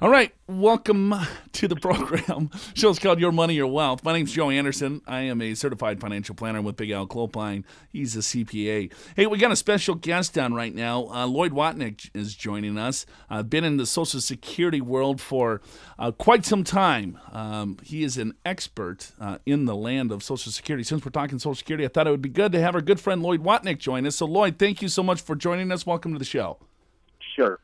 All right, welcome to the program. Show's called Your Money, Your Wealth. My name's Joe Anderson. I am a certified financial planner with Big Al Clopine. He's a CPA. Hey, we got a special guest on right now. Lloyd Watnick is joining us. Been in the Social Security world for quite some time. He is an expert in the land of Social Security. Since we're talking Social Security, I thought it would be good to have our good friend Lloyd Watnick join us. So, Lloyd, thank you so much for joining us. Welcome to the show. Sure.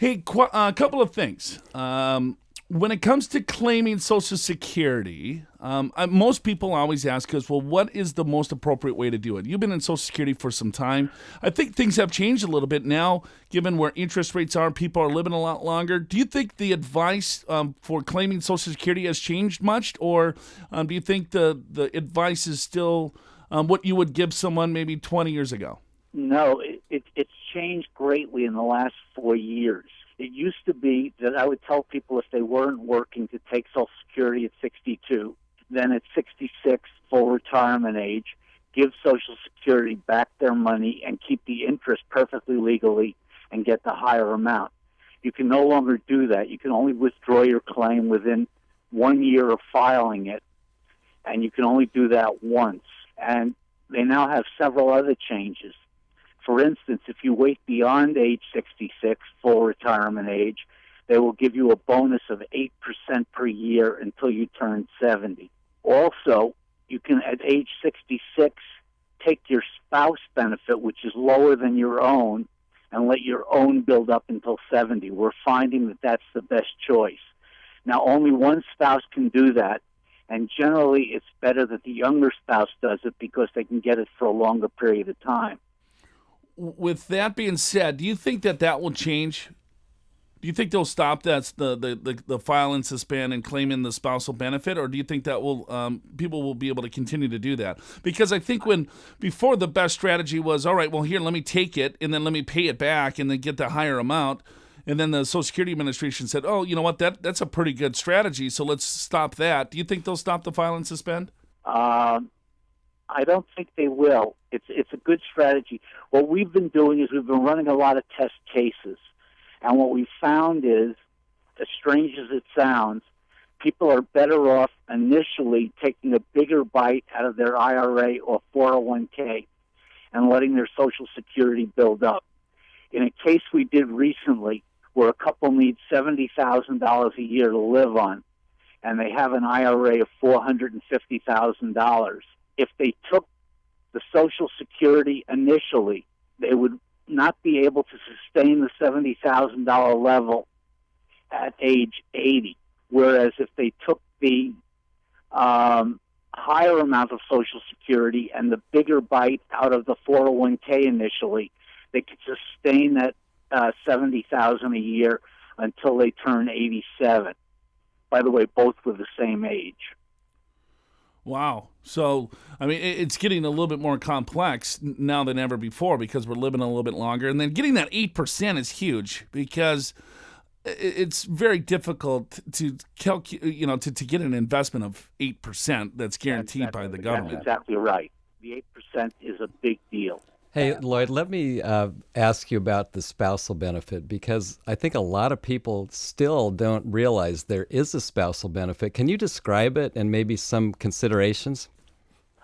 Hey, a couple of things. When it comes to claiming Social Security, most people always ask us, well, what is the most appropriate way to do it? You've been in Social Security for some time. I think things have changed a little bit now, given where interest rates are. People are living a lot longer. Do you think the advice for claiming Social Security has changed much, or do you think the advice is still what you would give someone maybe 20 years ago? No, it's changed greatly in the last 4 years. It used to be that I would tell people if they weren't working to take Social Security at 62, then at 66, full retirement age, give Social Security back their money and keep the interest perfectly legally and get the higher amount. You can no longer do that. You can only withdraw your claim within 1 year of filing it, and you can only do that once. And they now have several other changes. For instance, if you wait beyond age 66, full retirement age, they will give you a bonus of 8% per year until you turn 70. Also, you can, at age 66, take your spouse benefit, which is lower than your own, and let your own build up until 70. We're finding that that's the best choice. Now, only one spouse can do that, and generally it's better that the younger spouse does it because they can get it for a longer period of time. With that being said, do you think that will change? Do you think they'll stop the file and suspend and claiming the spousal benefit, or do you think that will people will be able to continue to do that? Because I think before the best strategy was, all right, well, here, let me take it and then let me pay it back and then get the higher amount. And then the Social Security Administration said, oh, you know what, that's a pretty good strategy, so let's stop that. Do you think they'll stop the file and suspend? I don't think they will. It's a good strategy. What we've been doing is we've been running a lot of test cases. And what we found is, as strange as it sounds, people are better off initially taking a bigger bite out of their IRA or 401k and letting their Social Security build up. In a case we did recently where a couple needs $70,000 a year to live on, and they have an IRA of $450,000, if they took the Social Security initially, they would not be able to sustain the $70,000 level at age 80. Whereas if they took the higher amount of Social Security and the bigger bite out of the 401k initially, they could sustain that $70,000 a year until they turn 87. By the way, both were the same age. Wow. So, I mean, it's getting a little bit more complex now than ever before because we're living a little bit longer. And then getting that 8% is huge because it's very difficult to calculate, to get an investment of 8% that's guaranteed by the government. That's exactly right. The 8% is a big deal. Hey, Lloyd, let me ask you about the spousal benefit because I think a lot of people still don't realize there is a spousal benefit. Can you describe it and maybe some considerations?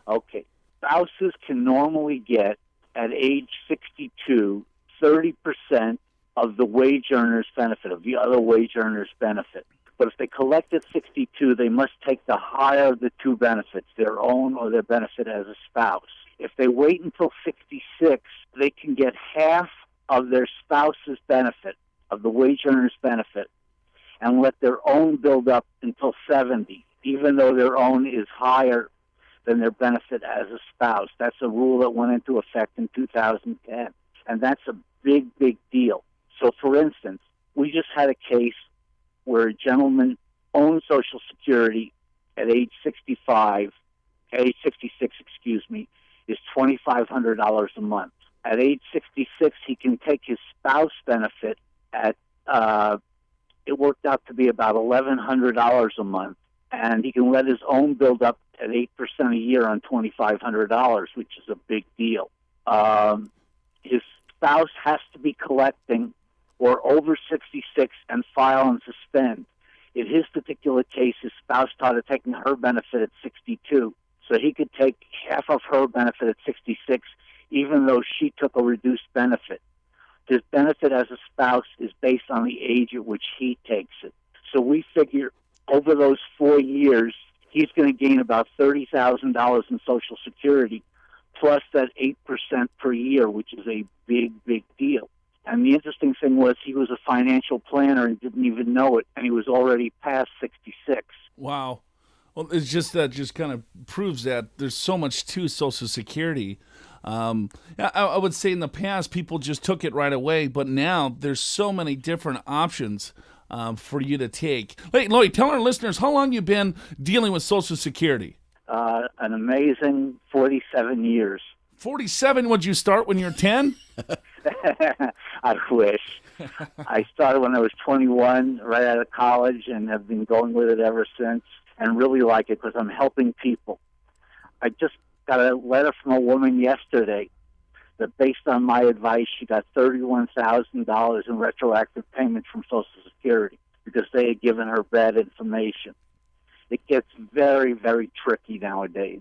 Okay. Spouses can normally get, at age 62, 30% of the wage earner's benefit, of the other wage earner's benefit. But if they collect at 62, they must take the higher of the two benefits, their own or their benefit as a spouse. If they wait until 66, they can get half of their spouse's benefit, of the wage earner's benefit, and let their own build up until 70, even though their own is higher than their benefit as a spouse. That's a rule that went into effect in 2010, and that's a big, big deal. So, for instance, we just had a case where a gentleman owned Social Security at age 66, is $2,500 a month. At age 66, he can take his spouse benefit at, it worked out to be about $1,100 a month, and he can let his own build up at 8% a year on $2,500, which is a big deal. His spouse has to be collecting or over 66 and file and suspend. In his particular case, his spouse started taking her benefit at 62, so he could take half of her benefit at 66, even though she took a reduced benefit. His benefit as a spouse is based on the age at which he takes it. So we figure over those 4 years, he's going to gain about $30,000 in Social Security, plus that 8% per year, which is a big, big deal. And the interesting thing was he was a financial planner and didn't even know it, and he was already past 66. Wow. Well, it's just that just kind of proves that there's so much to Social Security. I would say in the past people just took it right away, but now there's so many different options for you to take. Hey, Lloyd, tell our listeners how long you've been dealing with Social Security. An amazing 47 years. 47? Would you start when you're 10? I wish. I started when I was 21, right out of college, and have been going with it ever since, and really like it because I'm helping people. I just got a letter from a woman yesterday that based on my advice, she got $31,000 in retroactive payments from Social Security because they had given her bad information. It gets very, very tricky nowadays.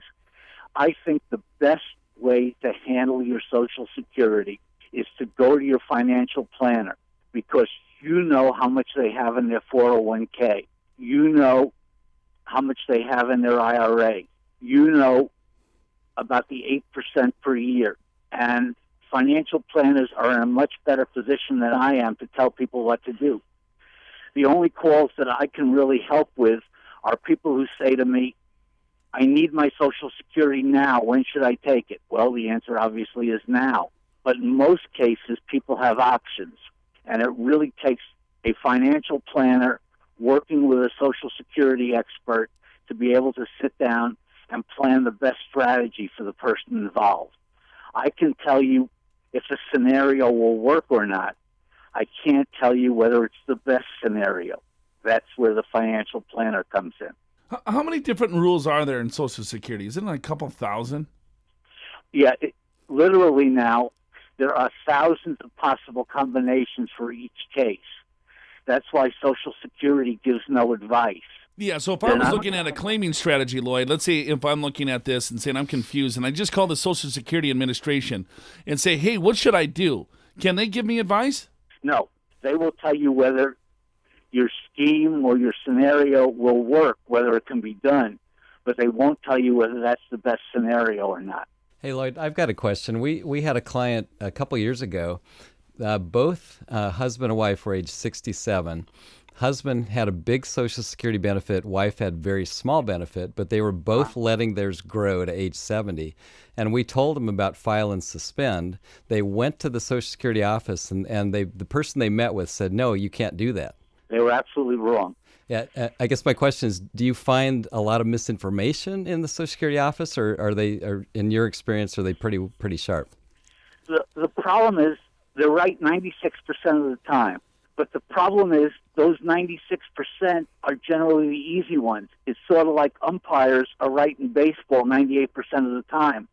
I think the best way to handle your Social Security is to go to your financial planner because you know how much they have in their 401k. You know how much they have in their IRA. You know about the 8% per year. And financial planners are in a much better position than I am to tell people what to do. The only calls that I can really help with are people who say to me, I need my Social Security now. When should I take it? Well, the answer obviously is now. But in most cases, people have options. And it really takes a financial planner working with a Social Security expert to be able to sit down and plan the best strategy for the person involved. I can tell you if a scenario will work or not. I can't tell you whether it's the best scenario. That's where the financial planner comes in. How many different rules are there in Social Security? Is it like a couple thousand? Yeah, literally now, there are thousands of possible combinations for each case. That's why Social Security gives no advice. Yeah, so if I was looking at a claiming strategy, Lloyd, let's say if I'm looking at this and saying I'm confused, and I just call the Social Security Administration and say, hey, what should I do? Can they give me advice? No, they will tell you whether your scheme or your scenario will work, whether it can be done, but they won't tell you whether that's the best scenario or not. Hey, Lloyd, I've got a question. We had a client a couple years ago. Both husband and wife were age 67. Husband had a big Social Security benefit. Wife had very small benefit, but they were both letting theirs grow to age 70. And we told them about file and suspend. They went to the Social Security office, and the person they met with said, no, you can't do that. They were absolutely wrong. Yeah, I guess my question is, do you find a lot of misinformation in the Social Security office, or in your experience, are they pretty sharp? The problem is they're right 96% of the time. But the problem is those 96% are generally the easy ones. It's sort of like umpires are right in baseball 98% of the time.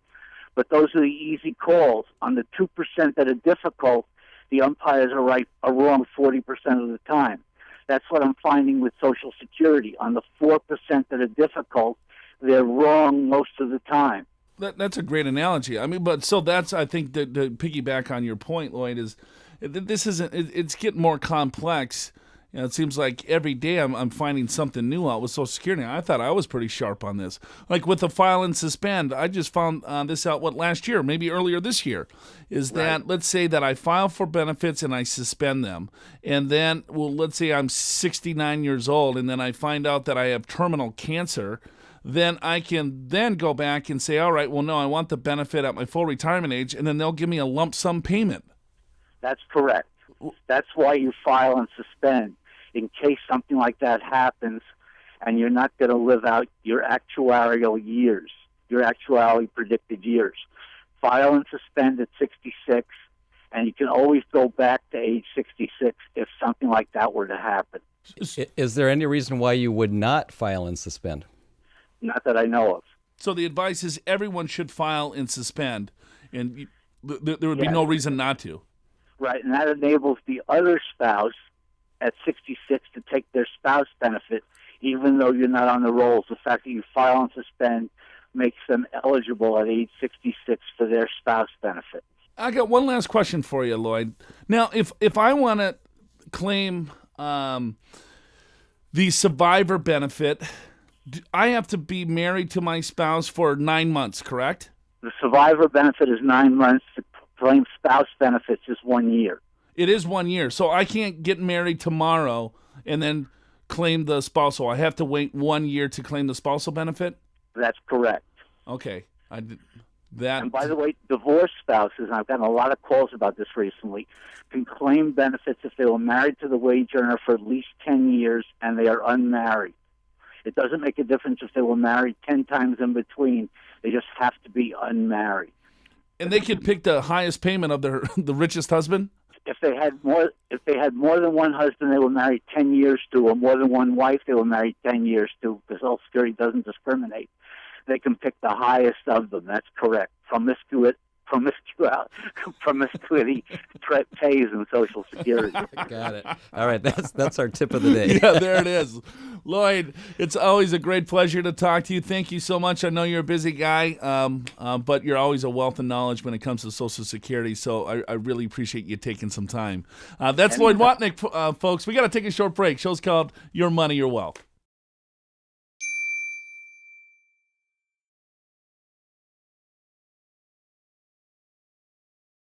But those are the easy calls. On the 2% that are difficult, the umpires are wrong 40% of the time. That's what I'm finding with Social Security. On the 4% that are difficult, they're wrong most of the time. That's a great analogy. I mean, but so that's, I think, to piggyback on your point, Lloyd, is this isn't, it's getting more complex. You know, it seems like every day I'm finding something new out with Social Security. I thought I was pretty sharp on this. Like with the file and suspend, I just found this out, last year, maybe earlier this year, is that, let's say that I file for benefits and I suspend them. And then, let's say I'm 69 years old and then I find out that I have terminal cancer. Then I can then go back and say, all right, well, no, I want the benefit at my full retirement age, and then they'll give me a lump sum payment. That's correct. That's why you file and suspend, in case something like that happens and you're not going to live out your actuarial years, your actuarially predicted years. File and suspend at 66, and you can always go back to age 66 if something like that were to happen. Is there any reason why you would not file and suspend? Not that I know of. So the advice is everyone should file and suspend, and there would be no reason not to. Right, and that enables the other spouse at 66 to take their spouse benefit, even though you're not on the rolls. The fact that you file and suspend makes them eligible at age 66 for their spouse benefit. I got one last question for you, Lloyd. Now, if I want to claim the survivor benefit, I have to be married to my spouse for 9 months, correct? The survivor benefit is 9 months. The claim spouse benefits is 1 year. It is 1 year, so I can't get married tomorrow and then claim the spousal. I have to wait 1 year to claim the spousal benefit? That's correct. Okay. And by the way, divorced spouses, and I've gotten a lot of calls about this recently, can claim benefits if they were married to the wage earner for at least 10 years and they are unmarried. It doesn't make a difference if they were married 10 times in between. They just have to be unmarried. And they could pick the highest payment of the richest husband? If they had more than one husband they were married 10 years to, or more than one wife they were married 10 years to, because Social Security doesn't discriminate, they can pick the highest of them. That's correct. Promiscuity pays in Social Security. Got it. All right, that's our tip of the day. Yeah, there it is. Lloyd, it's always a great pleasure to talk to you. Thank you so much. I know you're a busy guy, but you're always a wealth of knowledge when it comes to Social Security, so I really appreciate you taking some time. That's Lloyd Watnick, folks. We got to take a short break. Show's called Your Money, Your Wealth.